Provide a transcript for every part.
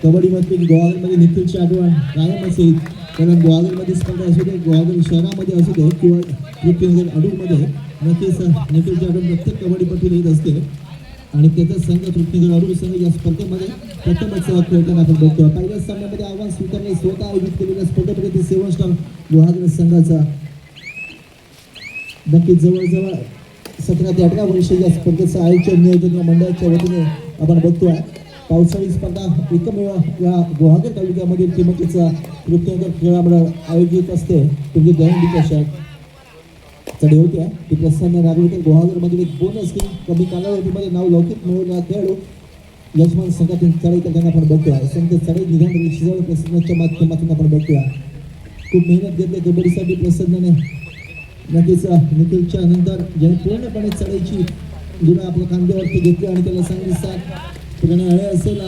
कबड्डीमध्ये गोवागरमध्ये निखिलची आठवण कायम असेल. कारण गोवागरमध्ये स्पर्धा असू दे, गोवागर शहरामध्ये असू दे किंवा पृथ्वीनगर अडूरमध्ये नक्कीच निखिलची आठवण प्रत्येक कबड्डीपटूला येत असते. आणि त्याचा संघ पृथ्वीनगर अडूर संघ या स्पर्धेमध्ये प्रथमच खेळताना आपण बघतो. पहिल्या सामन्यामध्ये आव्हान स्वीकारले स्वतः आयोजित केलेल्या स्पर्धेमध्ये ते 7 स्टार गोवागर संघाचा नक्कीच जवळजवळ 17 ते 18 वर्ष या स्पर्धेचं आयोजन नियोजन या मंडळाच्या वतीने आपण बघतोय. पावसाळी स्पर्धा एकमेव या गुहागर तालुक्यामधील किमतीचा पृथ्वीनगर क्रीडामंडळ आयोजित असते. म्हणजे दहीहंडीच्या अशा चढी होत्या ती प्रसन्न नागरिक गुहागरमधील एक बोनस की कमी कालावधीमध्ये नाव लौकिक मिळवणारा खेळाडू यजमान संघातून चढाई करताना आपण बघतोय. संघ चढाई निघाण शिजवळ प्रसन्नाच्या माध्यमातून आपण बघतोय. खूप मेहनत घेतली कबड्डीसाठी प्रसन्नाने. नक्कीच निखिलच्या नंतर ज्याने पूर्णपणे चढाईची जुना आपल्या खांद्यावरती घेतली आणि त्याला चांगली साथ प्रणय हळे असेल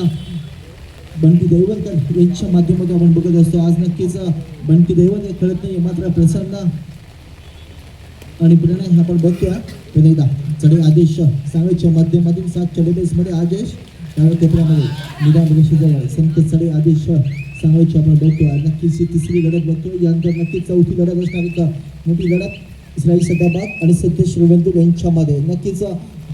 बंटी दैवतकर यांच्या माध्यमातून आपण बघत असतो. आज नक्कीच बंटी दैवत खेळत नाही मात्र प्रसन्न आणि प्रणय आपण बघतोय. पुन्हा एकदा चढाई आदेश सांगलीच्या माध्यमातून 7 चढाई बेसमध्ये आदेश डाव्या कोपऱ्यामध्ये निदान रेषेजवळ संत चढाई आदेश सांगलीची आपण बघतोय. नक्कीच ही तिसरी लढत बघतोय. यानंतर नक्कीच चौथी लढत असणार एक मोठी लढत इस्राईल सदाबाद आणि सिद्धेश रुवेंदूर यांच्यामध्ये. नक्कीच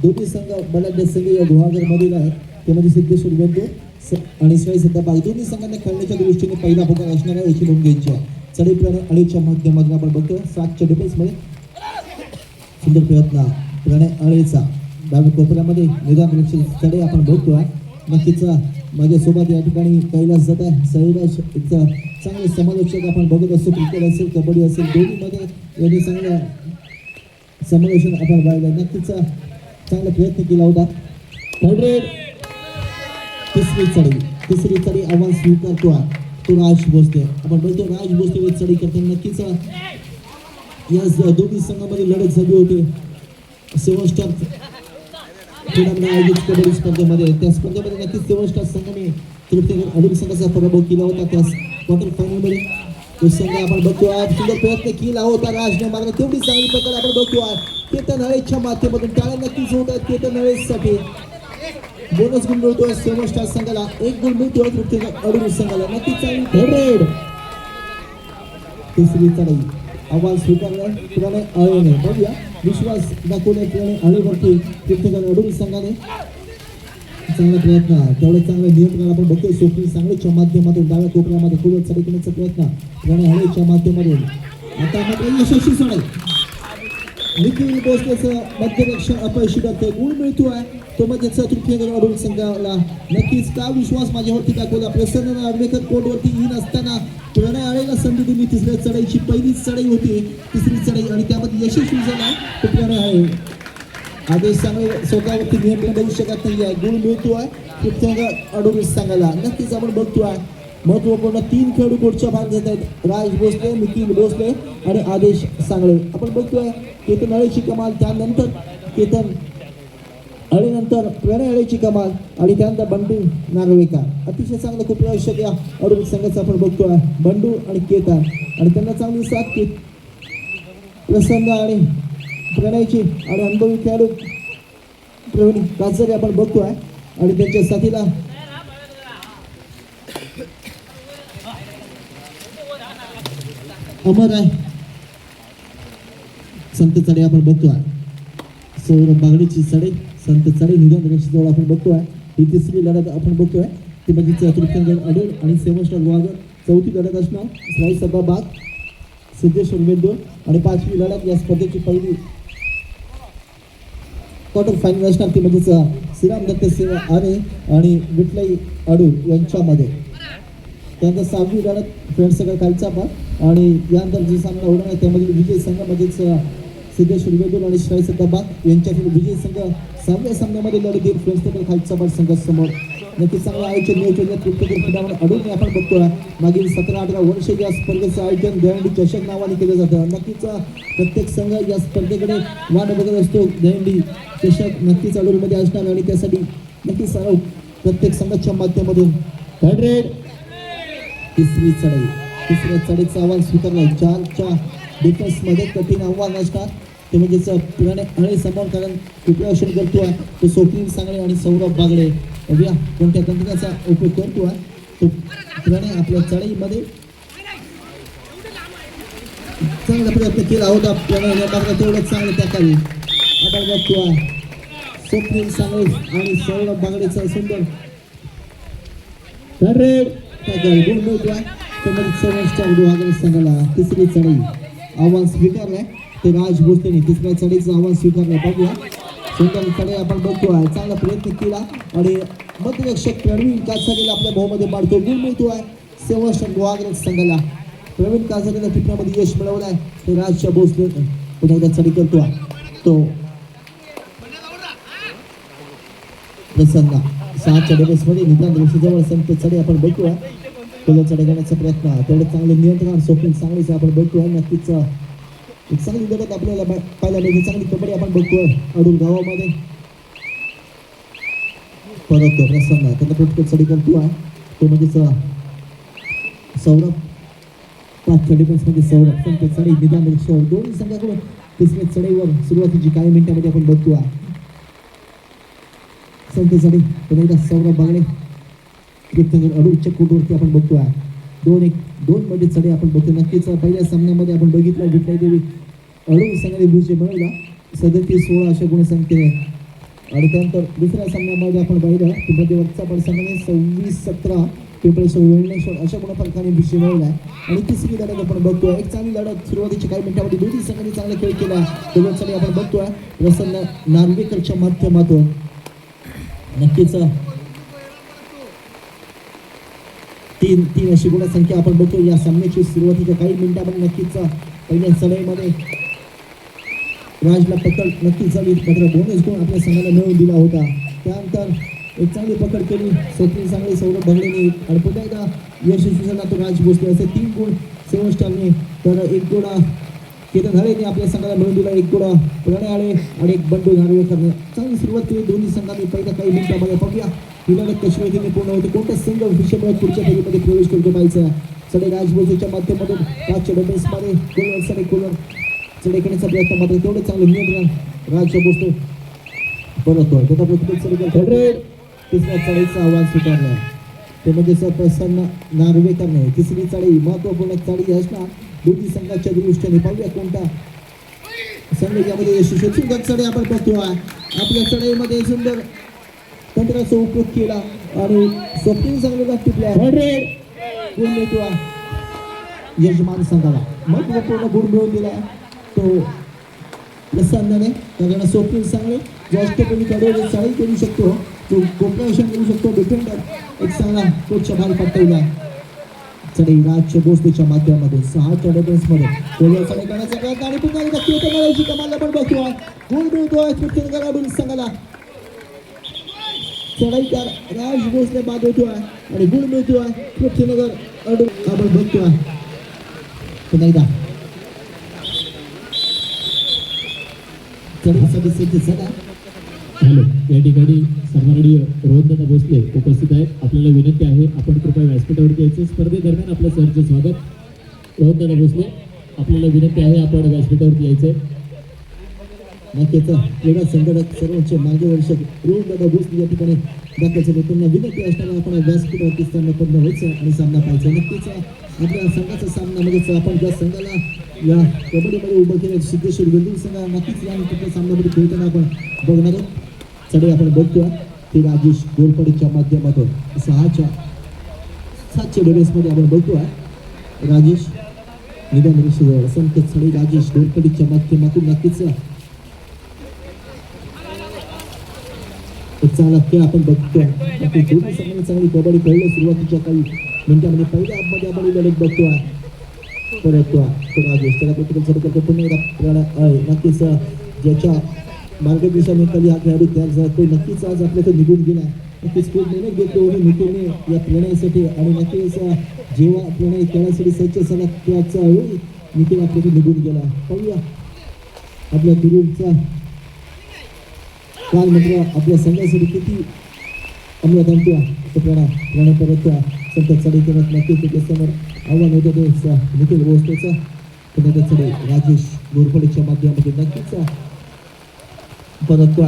दोन्ही संघ बलाढ्य संघ या गुहागरमधील आहेत. त्यामध्ये सिद्धेश रुवेंदूर आणि इस्राईल सदाबाद दोन्ही संघांना खेळण्याच्या दृष्टीने पहिला पुकार असणार आहे याची नोंद घ्यायची आहे. चढाई प्रणय अळेच्या माध्यमातून आपण बघतोय. 7 डिफेन्समध्ये सुंदर प्रयत्न प्रणय अळेचा डाव्या कोपऱ्यामध्ये निदान चढाई आपण बघतोय. नक्कीच माझ्यासोबत या ठिकाणी कैलास जात आहे. सैराज एक चांगले समालोचक आपण बघत असतो. क्रिकेट असेल कबड्डी असेल दोन्हीमध्ये यांनी चांगलं समालोचन आपण पाहिलं. नक्कीच चांगला प्रयत्न केला होता. तिसरी चढाई आव्हान स्वीकारतो तो राज भोसले. आपण बोलतो राज भोसले चढाई करताना नक्कीच या दोन्ही संघामध्ये लढत झाली होती. 7 स्टार क्रीडामंडळ आयोजित कबड्डी स्पर्धेमध्ये. त्या स्पर्धेमध्ये नक्कीच 7 स्टार संघाने पृथ्वीनगर अडूर संघाचा पराभव केला होता. त्या क्वार्टर फायनलमध्ये तो संघ आपण बघतोय. सुंदर प्रयत्न केला होता राजने मात्र तेवढी चांगली प्रकार आपण बघतोय. केतन हळेच्या माध्यमातून टाळ्या नक्कीच होत आहेत केतन हळेसाठी. बोनस गुण मिळतोय 7 स्टार संघाला. 1 गुण मिळतोय पृथ्वीनगर अडूर संघाला. नक्कीच चांगली रेड. तिसरी चढाई आव्हान स्वीकारलं प्रणय अळेने. बघूया विश्वास दाखवले प्रणय अळेवरती पृथ्वीनगर अडूर संघाने. चांगला प्रयत्न तेवढं चांगलं नियंत्रण आपण बघतोय. सोपी सांगलीच्या माध्यमातून डाव्या कोपऱ्यामध्ये खोलवर चढाई करण्याचा प्रयत्न प्रणय अळेच्या माध्यमातून. आता मात्र यशस्वी चढाई. निखिल भोसलेचं मध्यरक्षण अपयशी ठरते. गुण मिळतोय तो म्हणजे पृथ्वीनगर अडूर संघाला. नक्कीच का विश्वास माझ्यावरती दाखवला. प्रसन्न नार्वेकर कोर्टवरती येईन असताना प्रणय अळेला संधी दिली. तिसऱ्या चढाईची पहिलीच चढाई होती तिसरी चढाई आणि त्यामध्ये यशस्वी झाला तो प्रणय अळे. आदेश चांगले स्वतःवरती नियंत्रण देऊ शकत नाही आहे. गुण मिळतोय पृथ्वीनगर अडूर संघाला. नक्कीच आपण बघतोय महत्वपूर्ण 3 खेळाडू कोर्टच्या भाग घेत आहेत. राज भोसले निखिल भोसले आणि आदेश सांगळे. आपण बघतोय केतन अळेची कमाल त्यानंतर केतन अळेनंतर प्रणय अळेची कमाल आणि त्यानंतर बंडू नार्वेकर. अतिशय चांगलं खूप आवश्यक या अडूर संघाचं आपण बघतोय. बंडू आणि केतन आणि त्यांना चांगली साथ प्रसन्न आणि प्रणयची आणि अनुभवी खेळाडू प्रवीण काजरे आपण बघतोय आणि त्यांच्या साथीला अमर आहे संत चढाई आपण बघतोय. सौरभ बागडीची चढाई संत चढाई निधन रेषेजवळ आपण बघतोय. ही तिसरी लढत आपण बघतोय ती म्हणजे पृथ्वीनगर अडूर आणि 7 स्टार गुहागर. चौथी लढत असणार इस्राईल सदाबाद सिद्धेश रुवेंदूर आणि 5वी लढत या स्पर्धेची पहिली क्वार्टर फायनल असणार ती म्हणजे श्रीराम दत्त सेवा आणि विठलाई अडूर यांच्यामध्ये. त्यानंतर 6वी लढत फ्रेंड्स सगळं खालचा पाठ आणि यानंतर जे सामना होणार आहे त्यामध्ये विजय संघ म्हणजेच सिद्धेश रुवेंदूर आणि इस्राईल सदाबाद यांच्यातील विजय संघ 6व्या सामन्यामध्ये लढत देईल फ्रेंड्स सगळं खालचा पाठ संघासमोर. नक्कीच चांगलं आयोजन नियोजन पृथ्वीनगर क्रीडामंडळ अडूर आपण बघतोय. मागील 17-18 वर्ष या स्पर्धेचं आयोजन दहीहंडी चषक नावाने केलं जातं. नक्कीच प्रत्येक संघ या स्पर्धेकडे वाट बघत असतो. दहीहंडी चषक नक्कीच अडूरमध्ये असणार आणि त्यासाठी नक्कीच प्रत्येक संघाच्या माध्यमातून तिसरी चढाई. तिसऱ्या चढाईचं आव्हान स्वीकारलं. 4च्या डिफेन्समध्ये कठीण आव्हान असणार ते म्हणजेच प्रणय अळे समोर कारण प्रिपरेशन करतोय तो स्वप्नील सांगळे आणि सौरभ बागडे. बघूया कोणत्या तंत्राचा उपयोग करतोय तो प्रणय आपल्या चढाईमध्ये चांगला प्रयत्न केला होता प्रणय मात्र तेवढंच चांगलं त्याखाली आपण बघतोय स्वप्नील सांगळे आणि सौरभ बागडेचा सुंदर गुण मिळतोय संघाला तिसरी चढाई आव्हान स्वीकारलंय ते राज भोसलेने तिसऱ्या चढाईचं आव्हान स्वीकारलंय बघूया सुंदर चढाई आपण बघतोय चांगला प्रयत्न केला आणि मध्यरक्षक प्रवीण कासारेला आपल्या भाऊमध्ये पाडतो गुण मिळतोय सेवस्टर गुहागर संघाला प्रवीण कासारेला टिपण्यामध्ये यश मिळवलंय ते राज भोसले पुन्हा एकदा चढाई करतोय तो प्रसन्न 6च्या डेबेसमध्ये निदान जवळ संत चढाई आपण बघतोय खोल चढाई करण्याचा प्रयत्न तेवढं चांगलं नियंत्रण स्वप्नील सांगलीचं आपण बघतोय नक्कीच एक चांगली लढत आपल्याला पाहायला मिळते चांगली कबड्डी आपण बघतोय अडूर गावामध्ये परत प्रसन्न त्यांना पटकन चढाई करतोय तो म्हणजे सौरभ 5च्या डिफेन्समध्ये सौरभ संत चढाई निदान दोन्ही संघाकडून तिसऱ्या चढाईवर सुरुवातीची काही मिनिटांमध्ये आपण बघतोय संत चढाई पण एकदा सौरभ बागडे अडूरच्या कोटवरती आपण बघतोय 2-1-2 मध्ये चढाई आपण बघतोय नक्कीच पहिल्या सामन्यामध्ये आपण बघितलं विठाई देवी अडूर संघाने विजय मिळवला 37-16 अशा गुणसंख्येने आणि त्यानंतर दुसऱ्या सामन्यामध्ये आपण पाहिलं पिंपळेश्वर वरचा संघाने 26-17 पिंपळेश्वर वेळणेश्वर अशा गुणफलकाने विजय मिळवला आणि तिसरी लढत आपण बघतोय एक चांगली लढत सुरुवातीची काही मिनिटांमध्ये दोन्ही संघांनी चांगला खेळ केला चढाई आपण बघतोय प्रसन्न नार्वेकरच्या माध्यमातून नक्कीच तीन अशी गुणसंख्या आपण बघतो या सामन्याची सुरुवातीच्या काही मिनिटांमध्ये नक्कीच पहिल्या चढाईमध्ये राजला पकड नक्कीच झाली मात्र बोनस गुण आपल्या संघाला मिळवून दिला होता त्यानंतर एक चांगली पकड केली स्वप्नील सांगळे सौरभ बागडेने आणि पुन्हा एकदा यशस्वी झाला तो राज भोसले असे 3 गुण सेवस्टारने तर 1 गुण केतन धाळेने आपल्या संघाला मिळवून दिला 1 गुण प्रणय आळे आणि 1 बंडू नार्वेकरने चांगली सुरुवात केली दोन्ही संघांनी पहिल्या काही मिनिटांमध्ये बघूया ही लढत कशी रीतीने पूर्ण होते कोणता संघ विषय पुढच्या फेरीमध्ये प्रवेश करतो पाहायचा चढाई राजभोसलेच्या माध्यमातून 5च्या डिफेन्समध्ये कोलवर चढाई करण्याचा प्रयत्न मात्र तेवढं चांगलं नियंत्रण राज भोसले परत त्याचा प्रतिक्रिया तिसऱ्या चढाईचं आव्हान स्वीकारलं ते म्हणजे प्रसन्न नार्वेकरने तिसरी चढाई महत्वपूर्ण चढाई असणार दोन्ही संघाच्या दृष्टीने पाहूया कोणता संघ यामध्ये यशस्वी सुंदर चढाई आपण बघतोय आपल्या चढाईमध्ये सुंदर तंत्राचा उपयोग केला आणि स्वप्नील संघाला टिपल्या गुण मिळतोय यजमान संघाला महत्वपूर्ण गुण मिळवून दिला तो प्रसन्नाने कारण स्वप्नील सांगले जो अष्टपैलू खेळाडू चढाई करू शकतो तो कोपरेशन करू शकतो डिफेंडर एक चांगला कोचच्या बाहेर पाठवला चढाई राज भोसलेच्या माध्यमातून 6च्या डिफेन्समध्ये कोलवर चढाई करण्याचा प्रयत्न आणि पुन्हा एकदा केतन धाळेची कमाल आपण बघतोय गुण मिळतोय स्वप्नील अडूर संघाला चढाईकार राज भोसले बाद होतोय आणि गुण मिळतोय पृथ्वीनगर अडूर आपण बघतोय पुन्हा एकदा चढाईसाठी सज्ज झाला हॅलो या ठिकाणी सन्माननीय रोहनदादा भोसले उपस्थित आहेत आपल्याला विनंती आहे आपण कृपया व्यासपीठावरती यायचे स्पर्धेदरम्यान आपलं सरचे स्वागत रोहनदादा भोसले आपल्याला विनंती आहे आपण व्यासपीठावरती यायचंय नक्कीच क्रीडा संघटक सर्वांचे मार्गदर्शक रोहनदादा भोसले या ठिकाणी दाखल झाले त्यांना विनंती असताना आपण व्यासपीठावरती सामनापन्न व्हायचं आणि सामना पाहायचा नक्कीच आपल्या संघाचा सामना म्हणजेच आपण ज्या संघाला या कबड्डीमध्ये उभं केलं सिद्धेश्वर वेल्दिंग संघ नक्कीच या तिथल्या सामन्यामध्ये खेळताना आपण बघणार आहोत चढाई आपण बघतोय ते राजेश गोरपडेच्या माध्यमातून 7च्या डिफेन्समध्ये आपण बघतोय राजेश निदान रेषेजवळ संत चढाई राजेश गोरपडेच्या माध्यमातून नक्कीच चांगला खेळ आपण बघतोय दोन्ही संघाने चांगली कबड्डी खेळली सुरुवातीच्या काही मिनिटांमध्ये पहिल्या हाफमध्ये आपण लढत बघतोय परत राजेश त्याला प्रत्येक पुन्हा एकदा नक्कीच ज्याच्या मार्गदर्शनाखाली हा खेळाडू तयार झाला तो नक्कीच आज आपल्याकडे निघून गेला नक्कीच खूप मेहनत घेतली होती निखिलने या प्रणयासाठी आणि नक्कीच जेव्हा प्रणय खेळासाठी सज्ज झाला त्याचा वेळी निखिल आपल्याकडे निघून गेला पाहूया आपल्या गुरुचा काल मात्र आपल्या संघासाठी किती अंमलात आणतो प्रणय परत संत चढाई करत नक्कीच त्याच्यासमोर आव्हान होतं ते निखिल भोसलेचा पुन्हा चढाई राजेश गोरपडेच्या माध्यमातून नक्कीच परत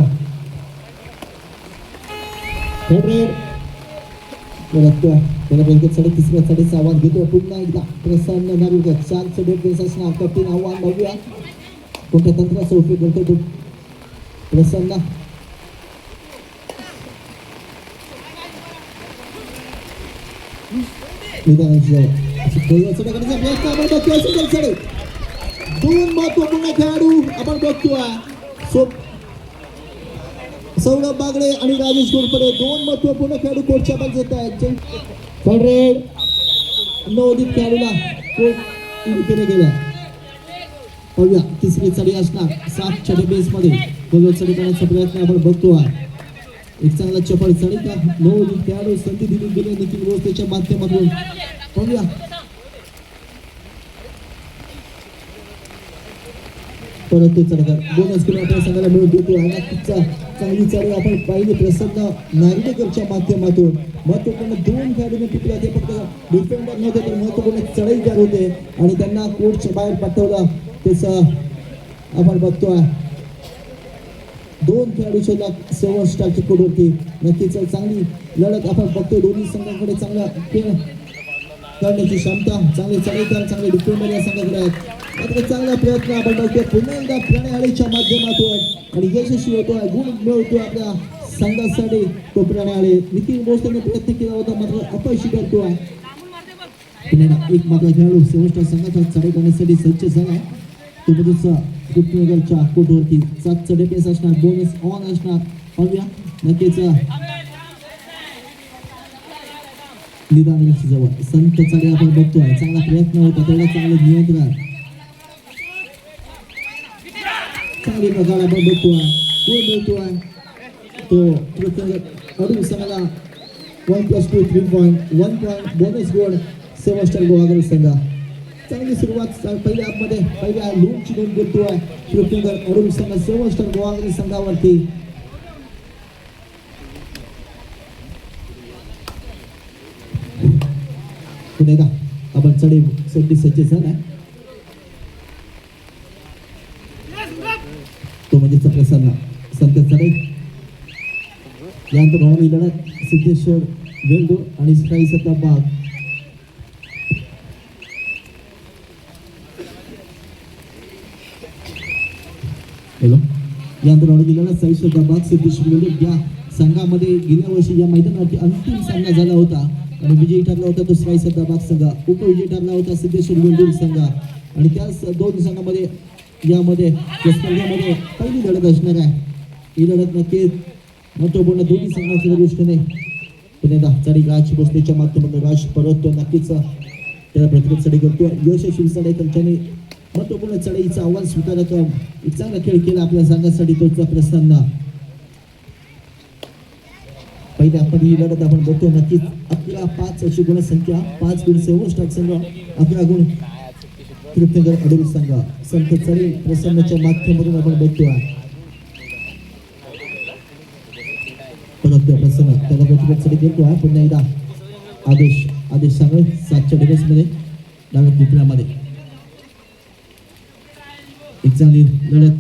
परत त्याला चढ तिसऱ्या चढीचा आवाज घेतो पुन्हा एकदा प्रसन्न नागरिक 4 चढ बेस असणार कठीण आव्हान बघूया कोणत्या तंत्राचा उपयोग करतो तो प्रसन्न दोन महत्वपूर्ण खेळाडू आपण बघतोय सौरभ बागडे आणि राजेश घोरपडे दोन महत्वपूर्ण खेळाडू कोर्टच्या बाजूला येत आहेत नवोदित खेळाडूला कोर्ट केले गेला पाहूया तिसरी चढी असणार 7 चढी बेस मध्ये चढी करण्याचा प्रयत्न आपण बघतोय एक चांगला चपळ चढी का नवोदित खेळाडू संधी दिली गेली निखिल व्यवस्थेच्या माध्यमातून पाहूया परत तो चढकर बोनस करून आपल्या संघाला मिळून देतो आणि चांगली चढी आपण पाहिली प्रसन्न नागरिकच्या माध्यमातून महत्वपूर्ण 2 खेळाडूंनी टिकले ते फक्त डिफेंडर नव्हते तर महत्वपूर्ण चढईकार होते आणि त्यांना कोर्टच्या बाहेर पाठवलं त्याचं आपण बघतोय 2 खेळाडू शोधला 7 स्टारची कोडवरती नक्कीच चांगली लढत आपण बघतोय दोन्ही संघाकडे चांगला खेळ करण्याची क्षमता चांगले चढईकार चांगले डिफेंडर या संघाकडे आहेत मात्र चांगला प्रयत्न आपण बघतोय पुन्हा एकदा प्रणयाळीच्या माध्यमातून आणि यशस्वी होतोय गुण मिळवतोय आपल्या संघासाठी तो प्रणयाळी निखिल बोसने प्रयत्न केला होता मात्र अपयशी ठरतोय पुन्हा एक मात्र खेळाडू सेवस्टर संघाचा चढाई करण्यासाठी सज्ज झाला तो मधूचा गुप्तनगरच्या कोर्टवरती 7 चढे बेस असणार बोनस ऑन असणार पाहूया नक्कीच निदान जवळ संत चढे आपण बघतोय चांगला प्रयत्न होता तेवढा चांगलं नियंत्रण चांगली प्रकार आपण बघतोय गोल मिळतोय तो अडून संघाला 1+2 3 पॉईंट 1 पॉईंट बोनस गोल सेवस्टर गोवागड संघा चांगली सुरुवात पहिल्या लूमची नोंद करतोय पृथ्वीनगर अडून संघ सेवस्टर गोवागड संघावरती पुन्हा एकदा आपण चढी सज्ज झाला तो म्हणजे प्रसन्न संत चढई यानंतर होणारी लढत सिद्धेश्वर वेल्डूर आणि साई सत्ताबाग यानंतर होणारी लढत साई सत्ताबाग सिद्धेश्वर वेल्डूर या संघामध्ये गेल्या वर्षी या मैदानावरती अंतिम सामना झाला होता आणि विजयी ठरला होता तो साई सत्ताबाग संघ उपविजयी ठरला होता सिद्धेश्वर वेल्डूर संघ आणि त्याच 2 संघामध्ये यामध्ये या स्पर्धेमध्ये पहिली लढत असणार आहे ही लढत नक्कीच महत्वपूर्ण दोन्ही संघाच्या दृष्टीने पुन्हा चढी राज भोसलेच्या माध्यमातून राज परत तो नक्कीच त्याला प्रतिरोध चढी करतो यशस्वी चढाई त्यांच्याने महत्वपूर्ण चढाईचं आव्हान स्वीकारत एक चांगला खेळ केला आपल्या संघासाठी तोचा प्रसन्न पहिले आपण ही लढत आपण बघतो नक्कीच 11-5 अशी गुणसंख्या 5 गुण सेवस्टर संघ 11 गुण पृथ्वीनगर अडूर संघ संत चढी प्रसन्नच्या माध्यमातून आपण बघतोय परत प्रसन्न त्याला प्रतिरोध चढी करतोय पुन्हा एकदा आदेश सांगत 7 डिग्रेस मध्ये डाव्या कोपऱ्यामध्ये एक चांगली लढत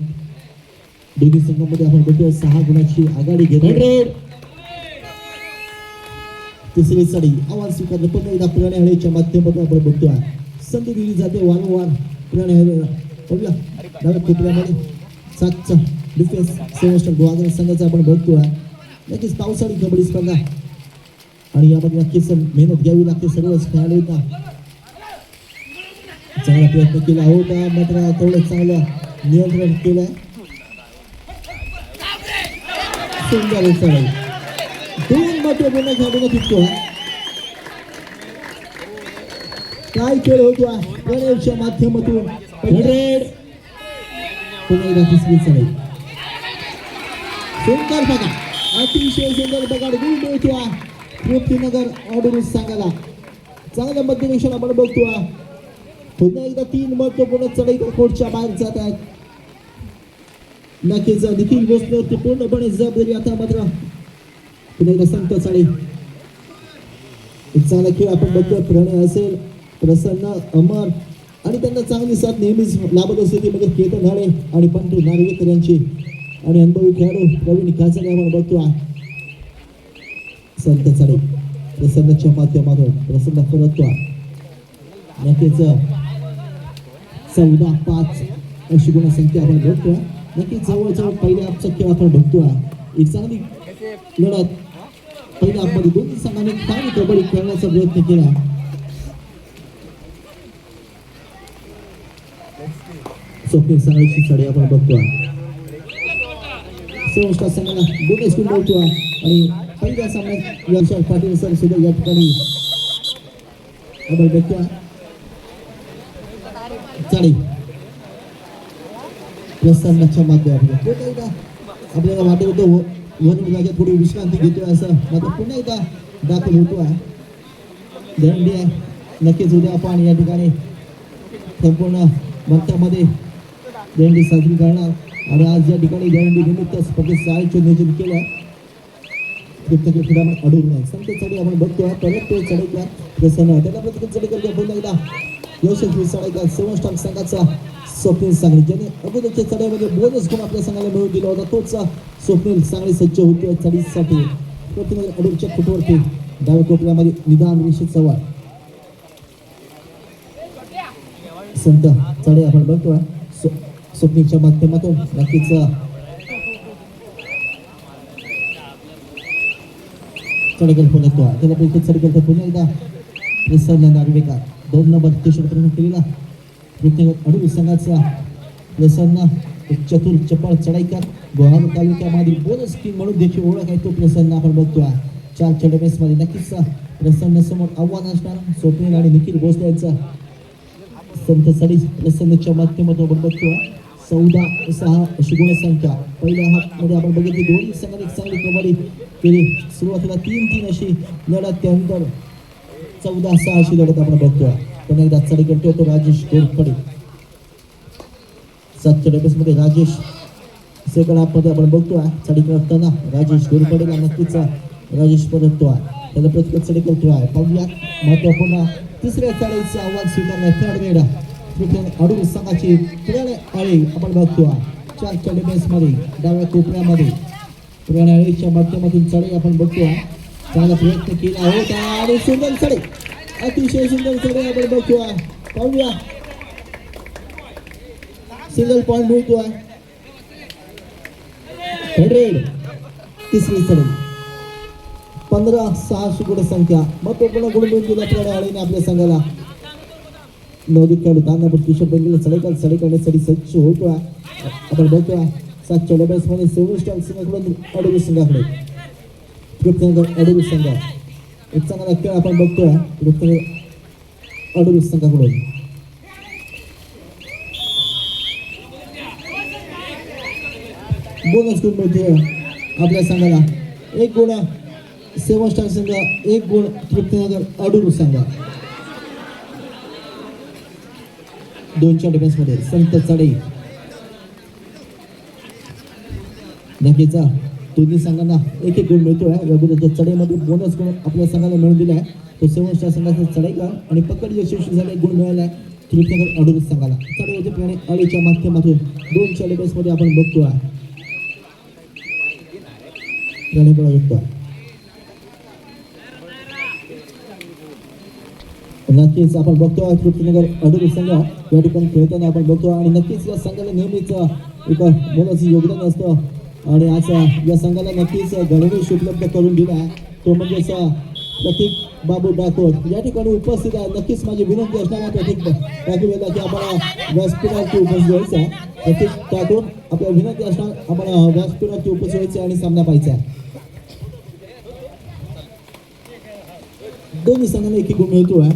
दोन्ही संघामध्ये आपण बघतोय 6 गुणाची आघाडी घेतो तिसरी चढी आव्हान स्वीकारलं पुन्हा एकदा प्रणयाळीच्या माध्यमातून आपण बघतोय संधी दिली जाते वारंवार प्रणयाळीला बघूया डाव्या कोपऱ्यामध्ये 7चा डिफेन्स सेवस्टर गोवागड संघाचा आपण बघतोय नक्कीच पावसाळी कबड्डी स्पर्धा आणि यामध्ये नक्कीच मेहनत घ्यावी लागते सर्वच खेळाडूंना चांगला प्रयत्न केला होता मात्र तेवढं चांगलं नियंत्रण केलंय सुंदर चढाई 2 महत्वपूर्ण खेळाडूंना तितको काय खेळ होतो प्रणयच्या माध्यमातून पुन्हा एकदा तिसरी चढाई सुंदर बघा अतिशय सुंदर बघा गुण मिळतो पृथ्वीनगर ऑर्डर संघाला चांगल्या मध्यरेषण आपण बघतो पुन्हा एकदा 3 महत्वपूर्ण चढाई कोर्टच्या बाहेर जात आहेत नक्कीच निखिल भोसलेवरती पूर्णपणे जबाबदारी आता मात्र पुन्हा एकदा संत चढाई एक चांगला खेळ आपण बघतोय प्रणय असेल प्रसन्न अमर आणि त्यांना चांगली साथ नेहमीच लाभत असते ती म्हणजे केतन हाळे आणि पंतू नार्वेकर यांची आणि अनुभवी खेळाडू प्रवीण काचरे आपण बघतो संत चढाई प्रसन्नच्या माध्यमातून प्रसन्न परततो नक्कीच 14-5 अशी गुणसंख्या आपण बघतोय. नक्कीच जवळजवळ पहिल्या हाफचा खेळ आपण बघतोय. एक चांगली लढत पहिल्या हाफमध्ये दोन्ही संघांनी चांगली कबड्डी खेळण्याचा प्रयत्न केला. स्वप्नील सांगलीची साडी आपण बघतोय. सेवस्टार संघाला बोनस गुण मिळतोय आणि पहिल्या सामन्यात यशवंत पाटील सर सुद्धा या ठिकाणी आपण बघतोय. चाळी प्रसन्नाच्या माध्यमातून पुन्हा एकदा आपल्याला वाटत होतं वन विभागात थोडी विश्रांती घेतोय असं मात्र पुन्हा एकदा दाखल होतोय. दंडी आहे नक्कीच उद्या आपण या ठिकाणी संपूर्ण भारतामध्ये दंडी साजरी करणार आणि आज या ठिकाणी दंडी निमित्त स्पर्धेचं आयोजन नियोजन केलं आहे. अडून नाही संत चढी आपण बघतोय परत तो चढीचा प्रसन्न त्याला प्रत्येक चढी करतो. पुन्हा एकदा यशस्वी चढाईचा सेवन संघाचा स्वप्नील सांगली ज्याने अगोदरच्या चढाईमध्ये बोनस गुण आपल्या संघाला मिळवून दिला होता तोच स्वप्नील सांगली सज्ज होतोय चढीसाठी. प्रतिनिधी अडूरच्या फुटवरती डाव्या कोपऱ्यामध्ये निदान रेषेचा वाट संत चढाई आपण बघतोय. स्वप्नीलच्या माध्यमातून नक्कीच चढगल फुलतो त्याला पैकी चढगल पुन्हा एकदा प्रसन्न नागरिका 2 नंबर टी-शर्ट केलेला अडूर संघाचा प्रसन्न एक चतुर चपळ चढाईकर गोहागर तालुक्यामध्ये बोनस किंग म्हणून देखील ओळख आहे तो प्रसन्न आपण बघतोय. 4 चढबेस मध्ये नक्कीच प्रसन्न समोर आव्हान असणार. स्वप्नील आणि निखिल भोसले यांचा संत साडी प्रसन्नच्या माध्यमातून आपण बघतोय. 14-6 अशी गुणसंख्या पहिल्या हाफ मध्ये आपण बघितली. दोन्ही संघांनी चांगली कबड्डी केली. सुरुवातीला 3-3 अशी लढत त्यानंतर 14-6 अशी लढत आपण बघतोय. पण एकदा चढी करतोय तो राजेश गोरपडे. 7 चढबेस मध्ये राजेश सेकंड हाफ मध्ये आपण बघतोय चढी करताना राजेश गोरपडेला नक्कीच राजेश परततोय त्याला प्रत्येक चढी करतोय. पाहूया महत्वपूर्ण तिसऱ्या चढाईचं आव्हान स्वीकारलं थर्ड मेडा अडूर संघाची प्रणय आळे आपण बघतोय. 4 चढबेस मध्ये डाव्या कोपऱ्यामध्ये प्रणय आळेच्या माध्यमातून चढाई आपण बघतोय. चांगला प्रयत्न केला होता आणि सुंदर चढाई अतिशय सुंदर चढाई आपण बघतोय. पाहूया सिंगल पॉइंट मिळतोय. 100 तिसरी चढाई 15-6 गुणसंख्या महत्वपूर्ण गुण मिळून दिला प्रणय आळेने आपल्या संघाला. नवदीप खेळाडू दानापूर टी-शर्ट बनलेला चढाई करण्यासाठी सज्ज होतोय आपण बघतोय. 7 चढबेस मध्ये सेवन संघाकडून अडूर संघाकडे अडूर संघ एक चांगला खेळ आपण बघतोय. अडूर संघाकडून बोनस गुण मिळतोय आपल्या संघाला. 1 गुण सेवन स्टार संघ 1 गुण तृप्तीनगर अडूर संघ. 2 डिफेन्स मध्ये संत चढाई नक्कीच दोन्ही संघांना 1-1 गुण मिळतोय. या चढाईमध्ये बोनस गुण आपल्या संघाला मिळून दिला आहे तो सेवन स्टार संघाचा चढाईकार आणि पकड यशस्वी झाले गुण मिळाला आहे तृप्तीनगर अडूर संघाला. चढाईवरती प्रणय आळेच्या माध्यमातून 2 डिफेन्स मध्ये आपण बघतोय प्रणय बघतोय. नक्कीच आपण बघतोय तृप्तीनगर अडूर संघ या ठिकाणी खेळताना आपण बघतो आणि नक्कीच या संघाला नेहमीच एक मोलाचं योगदान असतं आणि आज या संघाला नक्कीच गणवेश उपलब्ध करून दिला आहे तो म्हणजेच प्रतीक बाबू डाकोर या ठिकाणी उपस्थित आहे. नक्कीच माझी विनंती असणार आहे प्रतीक डाकोरला की आपण व्यासपीठावरती उपस्थित व्हायचं आहे. प्रतीक डाकोर आपल्या विनंती असणार आपण व्यासपीठावरती उपस्थित व्हायचं आणि सामना पाहायचा आहे. दोन्ही संघांना 1-1 गुण मिळतोय.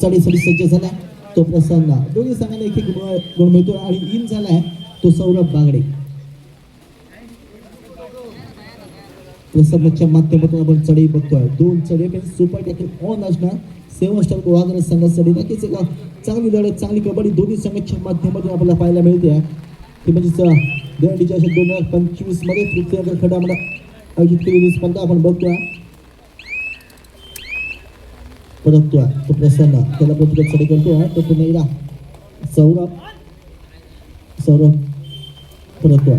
चढी सज्ज झाला तो प्रसन्न. दोन्ही संघांना 1-1 गुण मिळतोय आणि इन झालाय तो सौरभ बागडे. प्रसन्नच्या माध्यमातून आपण चढाई बघतोय. 2 चढाई पण सुपर टॅकल ऑन असणार सेवन स्टार गोहागर संघासाठी. नक्कीच एक चांगली लढत चांगली कबड्डी दोन्ही संघाच्या माध्यमातून आपल्याला पाहायला मिळते. ते म्हणजेच दंडीच्या 2025 मध्ये तृतीय खडामध्ये आयोजित केलेली स्पर्धा आपण बघतोय. परततोय तो प्रसन्न त्याला प्रत्येक चढाई करतोय तो पुन्हा एकदा सौरभ परततोय.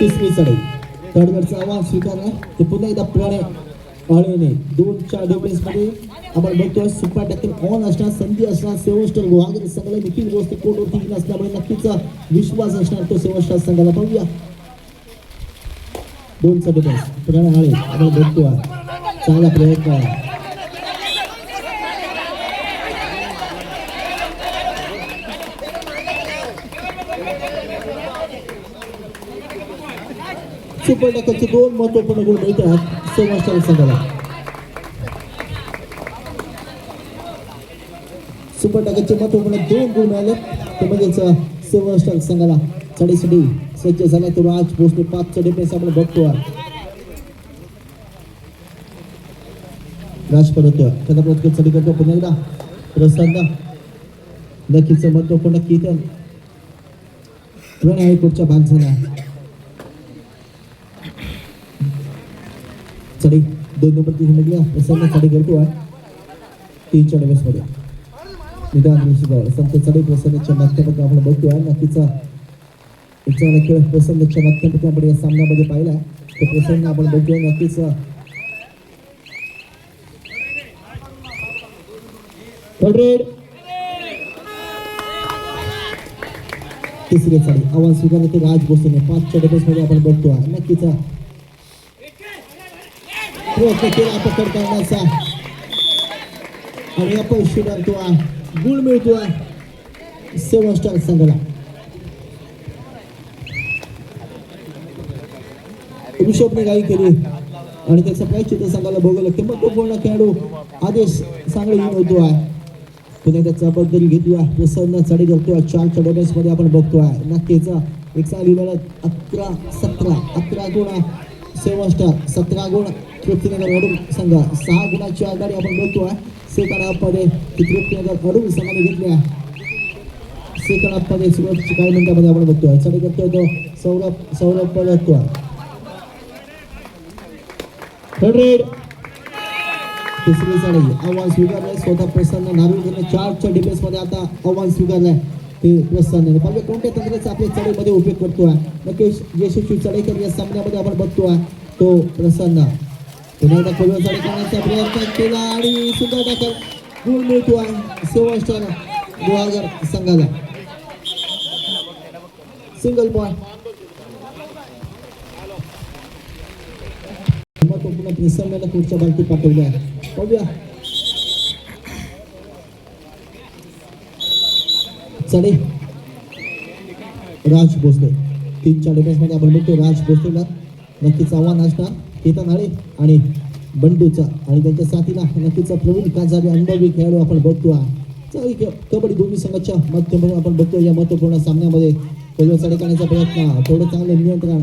तिसरी चढाई थर्डगडचं आव्हान स्वीकारलं ते पुन्हा एकदा प्रणय आळेने 2-4 डिफेन्स मध्ये आपण बघतोय सुपर टॅकल ऑन असणार संधी असणार सेवस्टर गुहागर संघाला निखिल गोष्टी कोर्टवरती नसल्यामुळे नक्कीच विश्वास असणार तो सेवस्टर संघाला पाहूया 2चा डिफेन्स प्रणय आळे आपण बघतोय चांगला प्रयत्न सुपर टॅकलचे 2 महत्वपूर्ण गुण मिळतात सेवस्टर संघाला सुपर टॅकलचे महत्वपूर्ण 2 गुण मिळाले ते म्हणजेच सेवस्टर संघाला चढीसाठी सज्ज झाला तो राज भोसले 5चा डिफेन्स आपण बघतोय राज परतोय त्याचा प्रयत्न चढी करतो पुन्हा एकदा प्रसन्न नक्कीच महत्वपूर्ण कीर्तन प्रणय पुढच्या भाग झाला चढी 2 नंबर ती निघल्या प्रसन्न चढी करतोय 3च्या डिफेन्स मध्ये निदान संत चढी प्रसन्नच्या माध्यमातून आपण बघतोय नक्कीच एक चांगला खेळ प्रसन्नच्या माध्यमातून आपण या सामन्यामध्ये पाहिला तो प्रसन्न आपण बघतोय नक्कीच तिसरी चढी आव्हान स्वीकारले ते राज भोसले 5च्या डिफेन्स मध्ये आपण बघतोय नक्कीच प्रयत्न केला पकड करण्याचा आणि अपयशी ठरतोय गुण मिळतोय सेवस्टर संघाला ऋषभने गाई केली आणि त्याचा प्रायश्चित्त संघाला भोगवलं किंमतपूर्ण खेळाडू आदेश सांगळे येऊन होतोय पुन्हा त्याचा जबाबदारी घेतोय प्रसन्न चढी करतोय 4च्या डिफेन्स मध्ये आपण बघतोय नक्कीच एक चांगली लढत 11 गुण सेवस्टर 17 गुण तृप्तीनगर अडूर संघ 6 गुणाची आघाडी आपण बघतोय सेकंड हाफ मध्ये तृप्तीनगर अडूर संघाने घेतल्या सेकंड हाफ मध्ये सुरुवातीची काही मिनिटांमध्ये आपण बघतोय चढी करतोय तो सौरभ पळतोय 100 तिसरी चढी आव्हान स्वीकारलंय स्वतः प्रसन्न नार्वेकरने 4च्या डिफेन्स मध्ये आता आव्हान स्वीकारलंय ते प्रसन्न पाहिजे कोणत्या तंत्राचा आपल्या चढीमध्ये उपयोग करतोय नक्कीच यशस्वी चढीकर या सामन्यामध्ये आपण बघतोय तो प्रसन्न पुन्हा एकदा खोलवर चढी करण्याचा प्रयत्न केला आणि सुद्धा टाकल गुण मिळतोय सेवस्टर गुहागर संघाला सिंगल पॉइंट पुन्हा प्रसन्नाला पुढच्या बालकी पाठवल्या पाहूया चढी राज भोसले 3च्या डिफेन्स मध्ये आपण बघतो राज भोसलेला नक्कीच आव्हान असणार केतन आळे आणि बंडूचा आणि त्यांच्या साथीला नक्कीच प्रवीण काजारी अनुभवी खेळाडू आपण बघतो कबड्डी दोन्ही संघाच्या माध्यमातून आपण बघतो या महत्वपूर्ण सामन्यामध्ये पहिल्या चढी करण्याचा प्रयत्न थोडं चांगलं नियंत्रण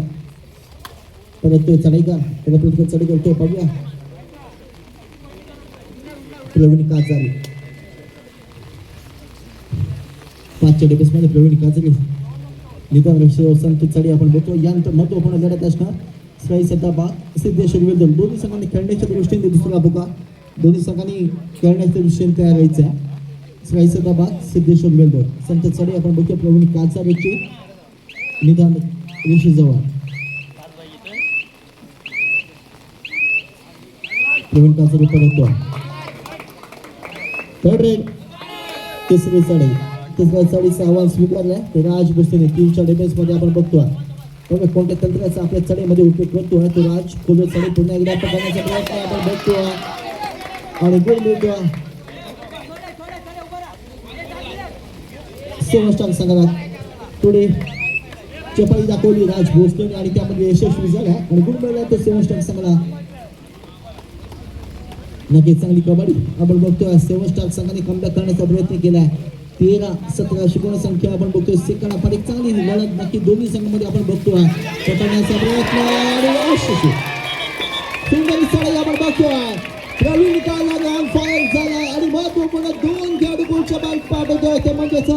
परत तो चढाईका त्याला प्रत्येक चढी करतो पाहूया प्रवीण काजारी 5च्या डिफेन्स मध्ये प्रवीण काजारी निदान संत चढी आपण बघतो यानंतर महत्वपूर्ण लढत असणार श्राई सदाबा सिद्धेश्वर विरुद्ध दोन्ही संघांनी खेळण्याच्या दृष्टीने दुसरा बघा दोन्ही संघांनी खेळण्याच्या दृष्टीने तयार व्हायचं आहे श्राई सदाबा सिद्धेश्वर विरुद्ध संत चढी आपण बघतो प्रवीण काजारीची निदान ऋषी जवळ प्रवीण काजारी परततो 3rd रेड तिसरी चढी तिसऱ्या चढीचं आव्हान स्वीकारलंय ते राज भोसले 3च्या डिफेन्स मध्ये आपण बघतोय कोणत्या तंत्राचा आपल्या चढीमध्ये उपयोग करतोय तो राज खोलवर चढी पुन्हा एकदा पकडण्याचा प्रयत्न आपण बघतोय आणि गुण मिळतोय सेवस्टर संघाला थोडी चपळी दाखवली राज भोसले आणि त्यामध्ये यशस्वी झाला आणि गुण मिळाला तो सेवस्टर संघाला नक्कीच चांगली कबड्डी आपण बघतोय सेवस्टर संघाने कमबॅक करण्याचा प्रयत्न केलाय 13-17 शिकवण संख्या आपण बघतोय सेकंड आपण एक चांगली लढत नक्की दोन्ही संघांमध्ये आपण बघतोय पकडण्याचा प्रयत्न आणि यशस्वी सुंदर चढाई आपण बघतोय प्रवीण काजारी ऑन फायर झालाय आणि महत्वपूर्ण 2 खेळाडू पुढच्या बाल पाठवतोय ते म्हणजेच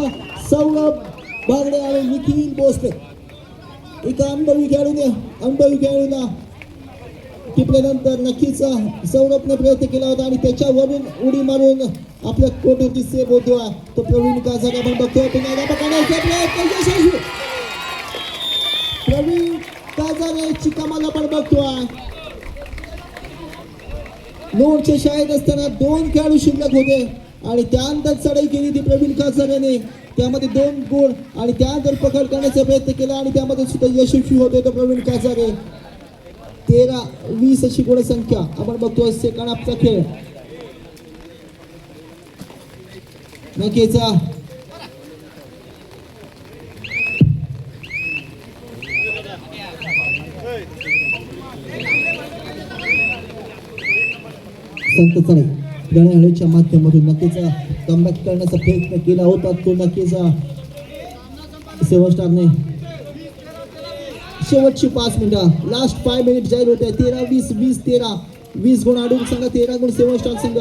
सौरभ बागडे आणि निखिल भोसले एका अनुभवी खेळाडूला टिपल्यानंतर नक्कीच सौरभने प्रयत्न केला होता आणि त्याच्यावरून उडी मारून आपल्या कोर्टवरती सेव्ह होतोय तो प्रवीण काजारी आपण बघतोय पुन्हा एकदा पकडण्याचा प्रयत्न यशस्वी प्रवीण काजारी 1,000ची कमाल आपण बघतोय. नोडच्या शाळेत असताना 2 खेळाडू शिल्लक होते आणि त्यानंतर चढाई केली ती प्रवीण कासारेने. त्यामध्ये 2 गोल आणि त्यानंतर पकड करण्याचा प्रयत्न केला आणि त्यामध्ये सुद्धा यशस्वी होते तो प्रवीण कासारे. 13-20 अशी गुणसंख्या आपण बघतोय सेकंड हाफचा खेळ. नक्कीच संत चढाई गणेच्या माध्यमातून नक्कीच कमबॅक करण्याचा प्रयत्न केला होता. तो नक्कीच सेवन स्टारने शेवटची 5 मिनिटं लास्ट 5 मिनिट जाहीर होते. 13-20 20-13 20 गुण अडून संघ 13 गुण सेवन स्टार संघ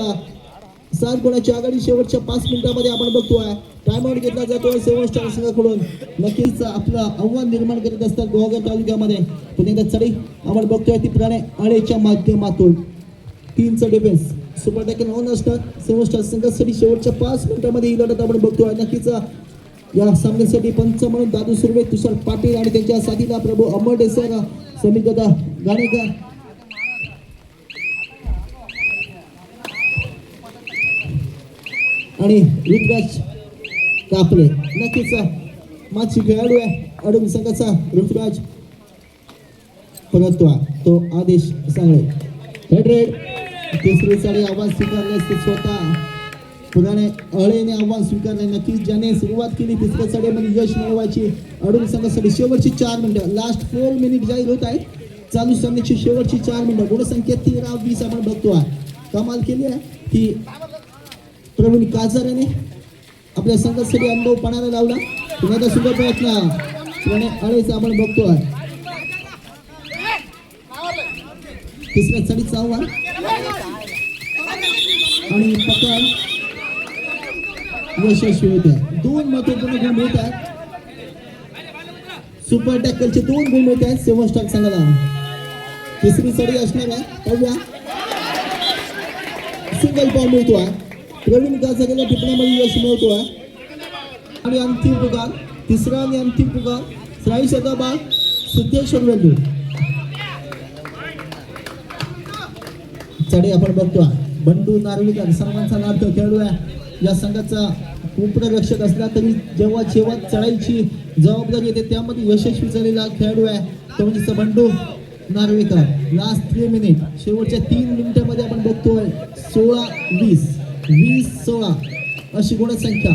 7 गुणाची आघाडी शेवटच्या 5 मिनिटांमध्ये आपण बघतोय. टाइम आउट घेतला जातोय सेवन स्टार संघाकडून. नक्कीच आपलं आव्हान निर्माण करीत असतात गुहागर तालुक्यामध्ये. पुन्हा एकदा चढाई आपण बघतोय ती प्राणे आळेच्या माध्यमातून 3चा डिफेन्स सुपर टॅकल ऑन असतात सेवन स्टार संघासाठी. शेवटच्या 5 मिनिटांमध्ये ही लढत आपण बघतोय. नक्कीच या सामन्यासाठी पंच म्हणून दादू सुर्वे, तुषार पाटील आणि त्यांच्या साथीला प्रभू अमर्डे सर, समीर दादा गाणेकर आणि ऋतुराज कापले. नक्कीच मागची खेळाडू आहे अडून संघाचा ऋतुराज परतवा तो आदेश सांगले. तिसरी साडी आव्हान स्वीकारले स्वतः पुराणे अळेने आव्हान स्वीकारले. नक्कीच ज्याने सुरुवात केली तिसऱ्या साडीमध्ये यश मिळवायची अडून संघासाठी शेवटची 4 मिनिटं लास्ट 4 मिनिट जाहीर होत आहेत. चालू सामन्याची शेवटची 4 मिनिटं गुणसंख्या 13-20 आपण बघतोय. कमाल केली आहे की प्रवीण कासारेने आपल्या संघासाठी अनुभव पणाला लावला. पुन्हा सुद्धा प्रयत्न पुराणे अळेचा आपण बघतोय. तिसऱ्या साडीचं आव्हान आणि पकड यशस्वी होते. 2 महत्वपूर्ण गुण मिळत आहेत. सुपर टॅकलचे 2 गुण मिळत आहेत सेवन स्टार संघाला. तिसरी साडी असणार आहे पाहूया. सिंगल पॉईंट मिळतोय प्रवीण कासारेला टिपण्यामध्ये यश मिळतोय. आणि अंतिम पुकार तिसरा आणि अंतिम पुकार साई सदाबाग सिद्धेश्वर वेल्लू. चढाई आपण बघतोय बंडू नार्वेकर सर्वांचा लाडका खेळाडू आहे. या संघाचा उपरक्षक असला तरी जेव्हा चढाईची जबाबदारी येते त्यामध्ये यशस्वी झालेला खेळाडू आहे तो म्हणजे बंडू नार्वेकर. लास्ट 3 मिनिट शेवटच्या 3 मिनिटांमध्ये आपण बघतोय 16-20 20-16 अशी गुणसंख्या.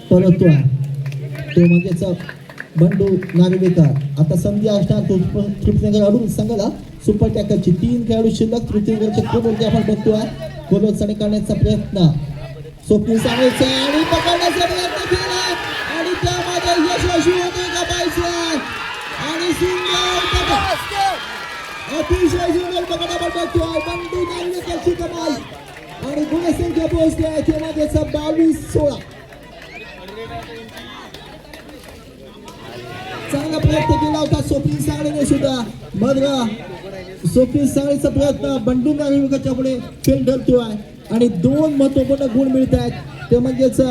परतोय तो म्हणजेच बंडू नार्वेकर. आता संधी असणार तृप्तीनगर अडून संघाला सुपर टॅकलची 3 खेळाडू शिल्लक. तृप्तीनगरच्या कोलवरती आपण बघतोय कोलवर चढाई करण्याचा प्रयत्न स्वप्नील सांगायचा आणि पकडण्याचा प्रयत्न केला आणि त्यामध्ये यशस्वी होते का पाहिजे आणि सुंदर अतिशय सुंदर पकड आपण बघतोय बंडू नार्वेकरची कमाल आणि गुणसंख्या पोहोचली आहे तेव्हा त्याचा 22-16. चांगला प्रयत्न केला होता स्वप्नील सांगळेने सुद्धा. मग स्वप्नील सांगळेचा प्रयत्न बंडू नार्वेकरच्या पुढे फेल ठरतोय आणि 2 महत्वपूर्ण गुण मिळत आहेत ते म्हणजेच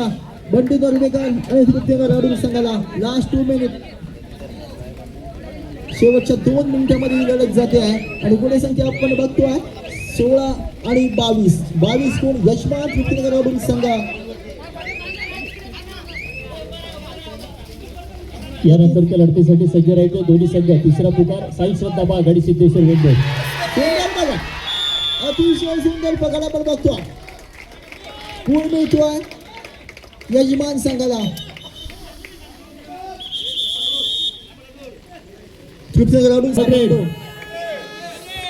बंडू नार्वेकर आणि तृप्तीनगर अडून संघाला. लास्ट 2 मिनिट शेवटच्या 2 मिनिटांमध्ये ही लढत जाते आहे आणि गुणसंख्या आपण बघतोय 16 आणि 22 गुण यशमान तृप्तीनगर अडून संघ. यानंतरच्या लढतीसाठी सज्ज राहायचे दोन्ही संघ. तिसरा पुकार साई श्रद्धाबा आघाडी सिद्धेश्वर वेल्लोर. सुंदर पकड अतिशय सुंदर पकड आपण बघतोय. गुण मिळतोय यजमान संघाला.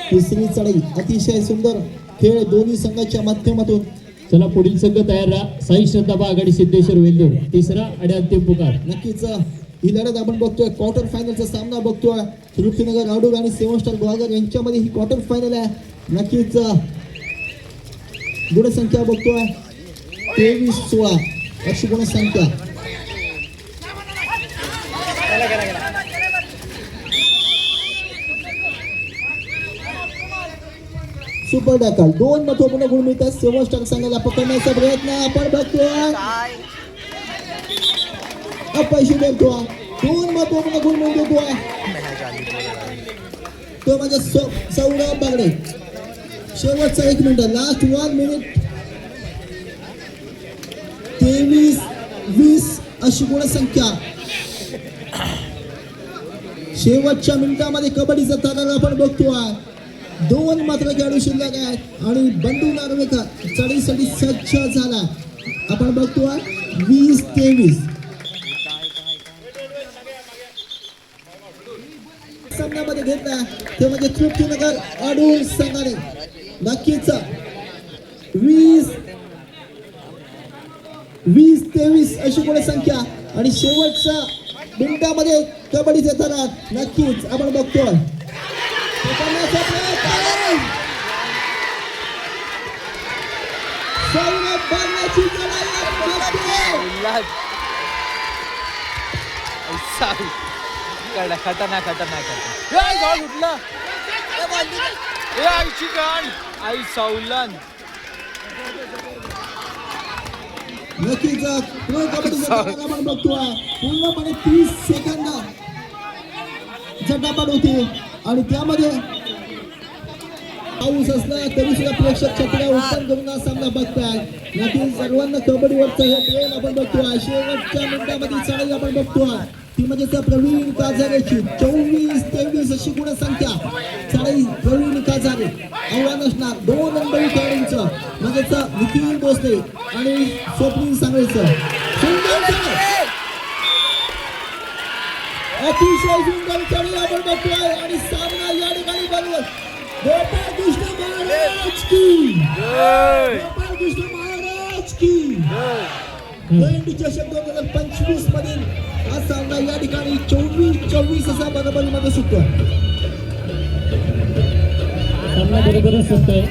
तिसरी चढाई अतिशय सुंदर खेळ दोन्ही संघाच्या माध्यमातून. चला पुढील संघ तयार राहा. साई श्रद्धाबा आघाडी सिद्धेश्वर वेल्लोर. तिसरा आणि अंतिम पुकार. नक्कीच ही लढत आपण बघतोय क्वार्टर फायनलचा सामना बघतोय. तृप्तीनगर अडूर आणि सेवन स्टार गुहागर यांच्यामध्ये ही क्वार्टर फायनल आहे. नक्कीच गुणसंख्या बघतोय 23-16 अशी गुणसंख्या. सुपर टॅकल 2 महत्वपूर्ण गुण मिळतात सेवन स्टार संघाला. पकडण्याचा प्रयत्न आपण बघतोय अपयशी ठरतो. दोन महत्वपूर्ण गुण मिळून देतो तो म्हणजे सौरभ बागडे. शेवटचा 1 मिनिट, लास्ट 1 मिनिट 23-20 अशी गुणसंख्या. शेवटच्या मिनिटामध्ये कबड्डीचा तारा आपण बघतोय. 2 मात्र खेळाडू शिल्लक आहेत आणि बंडू नार्वेकर चढीसाठी सज्ज झाला. आपण बघतोय 20-23 सामन्यामध्ये घेतला ते म्हणजे तृप्तीनगर अडूर संघाने. नक्कीच 20-23 अशी गुणसंख्या आणि शेवटच्या मिनिटामध्ये कबड्डीचे थरार नक्कीच आपण बघतोय. सौरभ बागड्याची खतरनाक आई सौलन नक्कीच प्रो कबड्डीचा आपण बघतोय. पूर्णपणे 30 सेकंद झटापट होती आणि त्यामध्ये पाऊस असला तरी सुद्धा प्रेक्षक छत्र्या उत्तम करून हा सामना बघताय. नक्कीच सर्वांना कबड्डीवरचं हे प्रेम आपण बघतोय. शेवटच्या मिनिटामध्ये चढाई आपण बघतोय ती म्हणजे त्या प्रवीण काझारेची 24-23 अशी गुणसंख्या. चढाई प्रवीण काझारे आव्हान असणार 2 नंबरी खेळाडूंचं म्हणजेच निखिल भोसले आणि स्वप्नील सांगळेचं. अतिशय सुंदर चढाई आपण बघतोय आणि सामना या ठिकाणी बनवत गोपाळ कृष्ण महाराज की, गोपाळ कृष्ण महाराज की. बेंड चषक 2025 मधील हा सामना या ठिकाणी 24-24 असा बरोबरीमध्ये सुटतो. सामना बरोबरच सुटतोय.